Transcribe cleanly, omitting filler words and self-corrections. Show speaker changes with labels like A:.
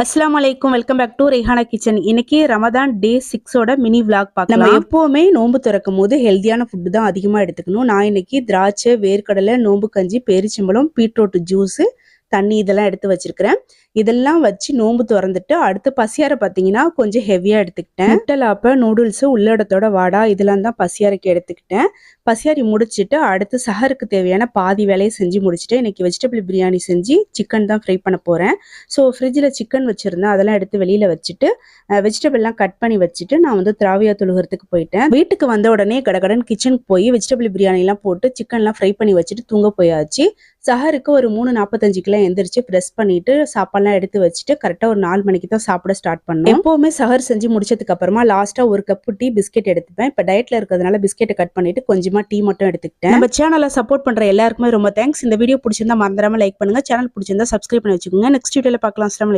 A: அஸ்ஸலாமு அலைக்கும். Welcome back to Rehana kitchen. இன்னைக்கு ரமதான் டே 6ஓட மினி விளாக் பார்க்கலாம். நம்ம எப்பவுமே நோன்பு திறக்கும் போது ஹெல்தியான ஃபுட் தான் அதிகமா எடுத்துக்கணும். நான் இன்னைக்கு திராட்சை, வேர்க்கடலை, நோம்பு கஞ்சி, பேரிச்சம்பழம், பீட்ரூட் ஜூஸ், தண்ணி இதெல்லாம் எடுத்து வச்சிருக்கிறேன். இதெல்லாம் வச்சு நோம்பு திறந்துட்டு அடுத்து பசியார பார்த்தீங்கன்னா கொஞ்சம் ஹெவியா எடுத்துக்கிட்டேன். முட்டலாப்ப, நூடுல்ஸ், உள்ளடத்தோட வாடா இதெல்லாம் தான் பசியாருக்கு எடுத்துக்கிட்டேன். பசியாரி முடிச்சுட்டு அடுத்து சஹருக்கு தேவையான பாதி வேலையை செஞ்சு முடிச்சுட்டு இன்னைக்கு வெஜிடபிள் பிரியாணி செஞ்சு சிக்கன் தான் ஃப்ரை பண்ண போறேன். ஸோ ஃப்ரிட்ஜில் சிக்கன் வச்சுருந்தேன், அதெல்லாம் எடுத்து வெளியில் வச்சுட்டு வெஜிடபிள்லாம் கட் பண்ணி வச்சுட்டு நான் வந்து திராவியா தொழுகிறதுக்கு போயிட்டேன். வீட்டுக்கு வந்த உடனே கடகடன் கிச்சனுக்கு போய் வெஜிடபிள் பிரியாணிலாம் போட்டு சிக்கன்லாம் ஃப்ரை பண்ணி வச்சுட்டு தூங்க போயாச்சு. சஹருக்கு ஒரு 3:45 எந்திரிச்சு ப்ரெஸ் பண்ணிட்டு சாப்பாடுலாம் எடுத்து வச்சுட்டு கரெக்டாக ஒரு 4 மணிக்கு தான் சாப்பிட ஸ்டார்ட் பண்ணேன். எப்போவுமே சஹர் செஞ்சு முடிச்சதுக்கு அப்புறமா லாஸ்ட்டாக ஒரு கப்பு டீ பிஸ்கெட் எடுத்துப்பேன். இப்போ டயட்ல இருக்கிறதுனால பிஸ்கெட்டை கட் பண்ணிட்டு கொஞ்சமா டீ மட்டும் எடுத்துக்கிட்டேன். நம்ம சேனலை சப்போர்ட் பண்ற எல்லாருக்குமே ரொம்ப தேங்க்ஸ். இந்த வீடியோ பிடிச்சிருந்தா மறந்துடாம லைக் பண்ணுங்க. சேனல் பிடிச்சிருந்தா சப்ஸ்கிரைப் பண்ணி வச்சுக்கோங்க. நெக்ஸ்ட் வீடியோல பார்க்கலாம். அஸ்ஸலாமு அலைக்கும்.